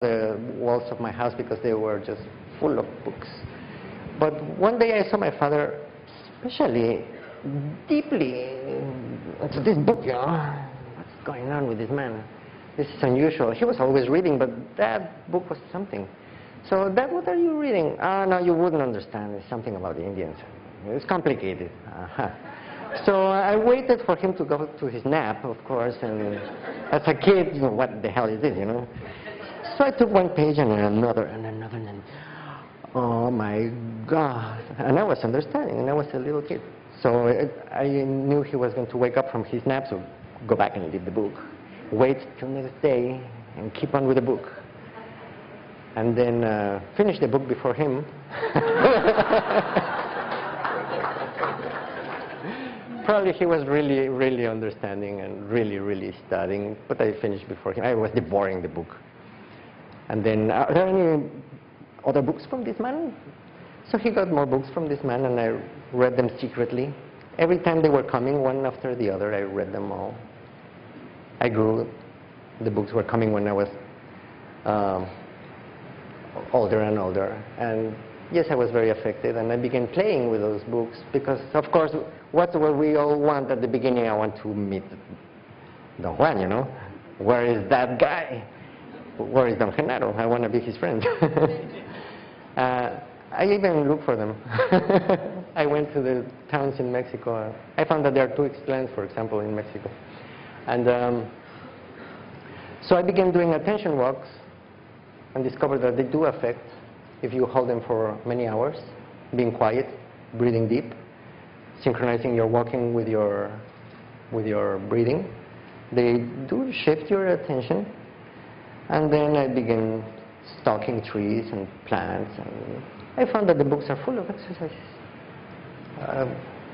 the walls of my house because they were just full of books. But one day I saw my father, especially deeply into this book, you know. What's going on with this man? This is unusual. He was always reading, but that book was something. So, Dad, what are you reading? No, you wouldn't understand. It's something about the Indians. It's complicated. So I waited for him to go to his nap, of course, and as a kid, you know, what the hell is this, you know? So I took one page and another and another, and oh my God. And I was understanding, and I was a little kid. So I knew he was going to wake up from his nap, so go back and read the book. Wait till next day and keep on with the book. And then finish the book before him. Probably he was really, really understanding and really, really studying, but I finished before him. I was devouring the book. And then, are there any other books from this man? So he got more books from this man, and I read them secretly. Every time they were coming, one after the other, I read them all. I grew. The books were coming when I was older and older. And yes, I was very affected, and I began playing with those books because, of course, what we all want at the beginning? I want to meet Don Juan, you know? Where is that guy? Where is Don Genaro? I want to be his friend. I even looked for them. I went to the towns in Mexico. I found that there are two Ixtlans, for example, in Mexico. And so I began doing attention walks and discovered that they do affect if you hold them for many hours, being quiet, breathing deep, synchronizing your walking with your breathing. They do shift your attention. And then I began stalking trees and plants, and I found that the books are full of exercises.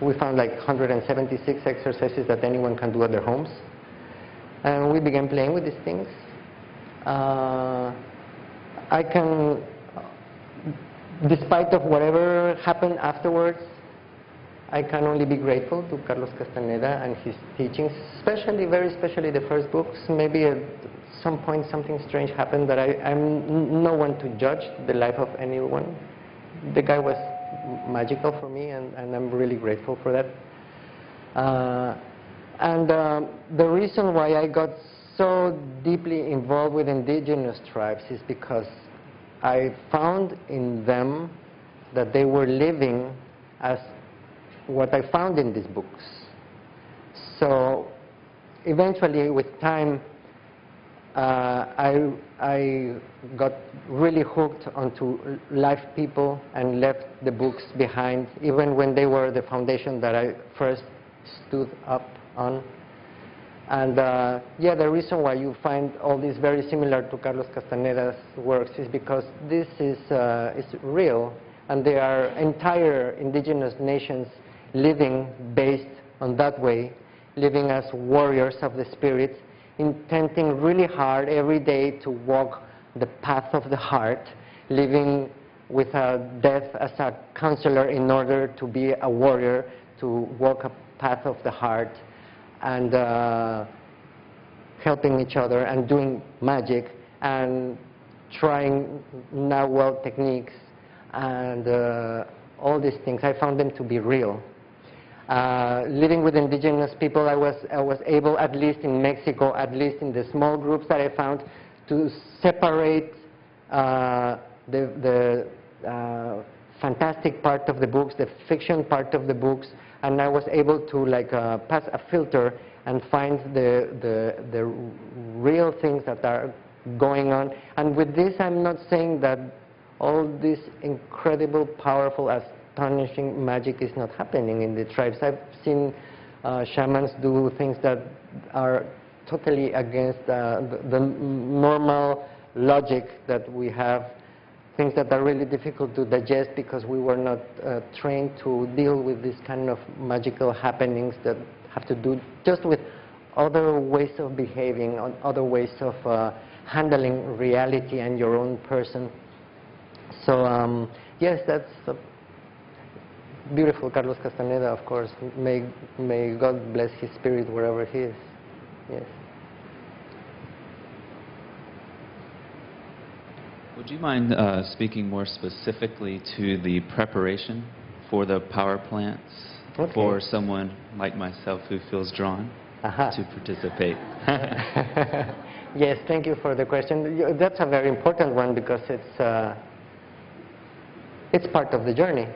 We found like 176 exercises that anyone can do at their homes. And we began playing with these things. I can, despite of whatever happened afterwards, I can only be grateful to Carlos Castaneda and his teachings, especially, very especially the first books. Maybe at some point something strange happened that I'm no one to judge the life of anyone. The guy was magical for me, and I'm really grateful for that. The reason why I got so deeply involved with indigenous tribes is because I found in them that they were living as what I found in these books. So eventually, with time, I got really hooked onto live people and left the books behind, even when they were the foundation that I first stood up on. And yeah, the reason why you find all this very similar to Carlos Castaneda's works is because this is real, and there are entire indigenous nations living based on that way, living as warriors of the spirit, intending really hard every day to walk the path of the heart, living with death as a counselor in order to be a warrior, to walk a path of the heart, and helping each other and doing magic and trying Nahuatl techniques and all these things. I found them to be real. Living with indigenous people, I was able, at least in Mexico, at least in the small groups that I found, to separate the fantastic part of the books, the fiction part of the books, and I was able to pass a filter and find the real things that are going on. And with this, I'm not saying that all this incredible, powerful, astonishing magic is not happening in the tribes. I've seen shamans do things that are totally against the normal logic that we have, things that are really difficult to digest because we were not trained to deal with this kind of magical happenings that have to do just with other ways of behaving, other ways of handling reality and your own person. So yes, that's beautiful, Carlos Castaneda, of course. May God bless his spirit wherever he is. Yes. Would you mind speaking more specifically to the preparation for the power plants for someone like myself who feels drawn to participate? Yes, thank you for the question. That's a very important one because it's part of the journey.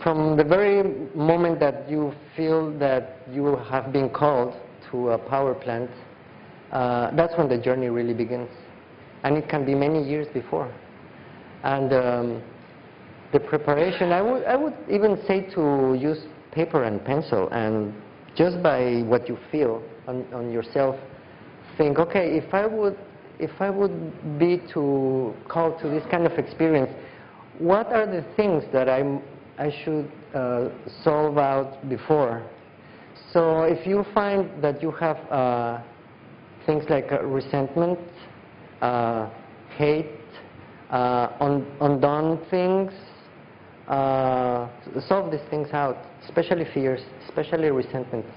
From the very moment that you feel that you have been called to a power plant, that's when the journey really begins. And it can be many years before. And the preparation, I would even say to use paper and pencil, and just by what you feel on yourself, think, okay, if I would be called to this kind of experience, what are the things that I should solve out before? So if you find that you have things like resentment, hate, undone things, solve these things out, especially fears, especially resentments.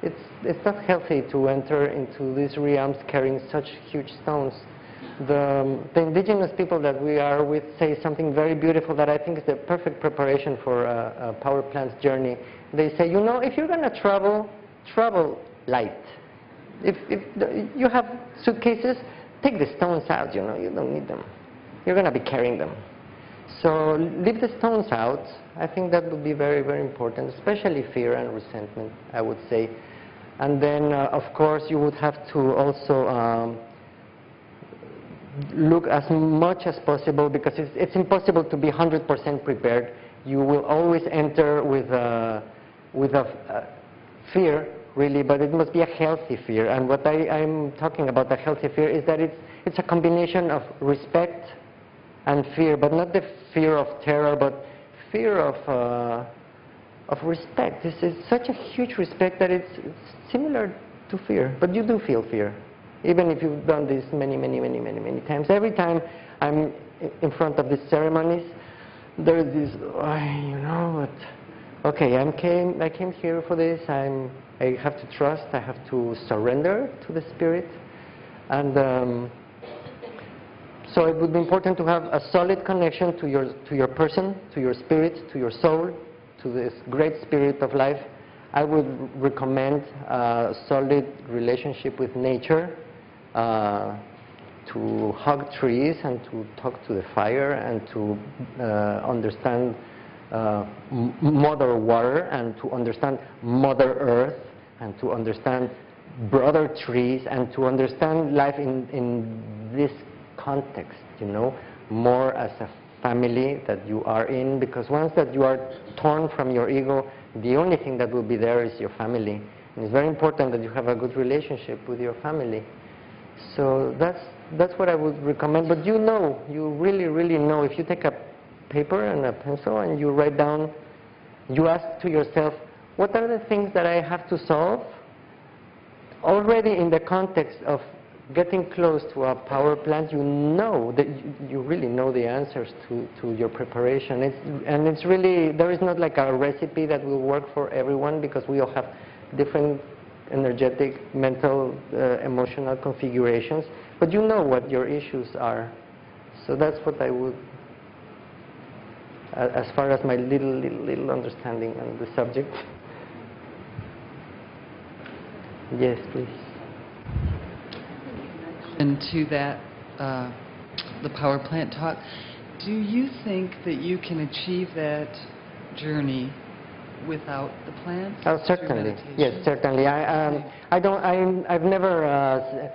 It's not healthy to enter into these realms carrying such huge stones. The indigenous people that we are with say something very beautiful that I think is the perfect preparation for a power plant's journey. They say, you know, if you're going to travel, travel light. If you have suitcases, take the stones out, you know, you don't need them. You're going to be carrying them. So leave the stones out. I think that would be very, very important, especially fear and resentment, I would say. And then, of course, you would have to also look as much as possible, because it's impossible to be 100% prepared. You will always enter with a fear, really, but it must be a healthy fear. And what I'm talking about, a healthy fear, is that it's a combination of respect and fear, but not the fear of terror, but fear of respect. This is such a huge respect that it's similar to fear, but you do feel fear, even if you've done this many times. Every time I'm in front of these ceremonies, there is this, you know, but okay, I came here for this. I have to trust. I have to surrender to the spirit, and so it would be important to have a solid connection to your person, to your spirit, to your soul, to this great spirit of life. I would recommend a solid relationship with nature, to hug trees and to talk to the fire and to understand Mother Water and to understand Mother Earth and to understand brother trees and to understand life in this context, you know, more as a family that you are in, because once that you are torn from your ego, the only thing that will be there is your family. And it's very important that you have a good relationship with your family. So that's what I would recommend. But you know, you really know, if you take a paper and a pencil and you write down, you ask to yourself, what are the things that I have to solve? Already in the context of getting close to a power plant, you know that you really know the answers to your preparation. It's really, there is not like a recipe that will work for everyone, because we all have different energetic, mental, emotional configurations, but you know what your issues are. So that's what I would, as far as my little understanding on the subject. Yes, please. And to that, the power plant talk, do you think that you can achieve that journey without the plants? Oh, certainly. Yes, certainly. I've never.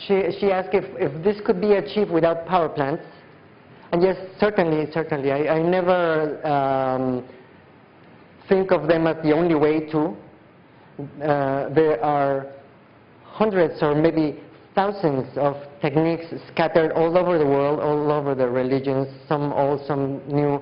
She asked if this could be achieved without power plants, and yes, certainly. I never think of them as the only way to. There are hundreds or maybe thousands of techniques scattered all over the world, all over the religions, some old, some new,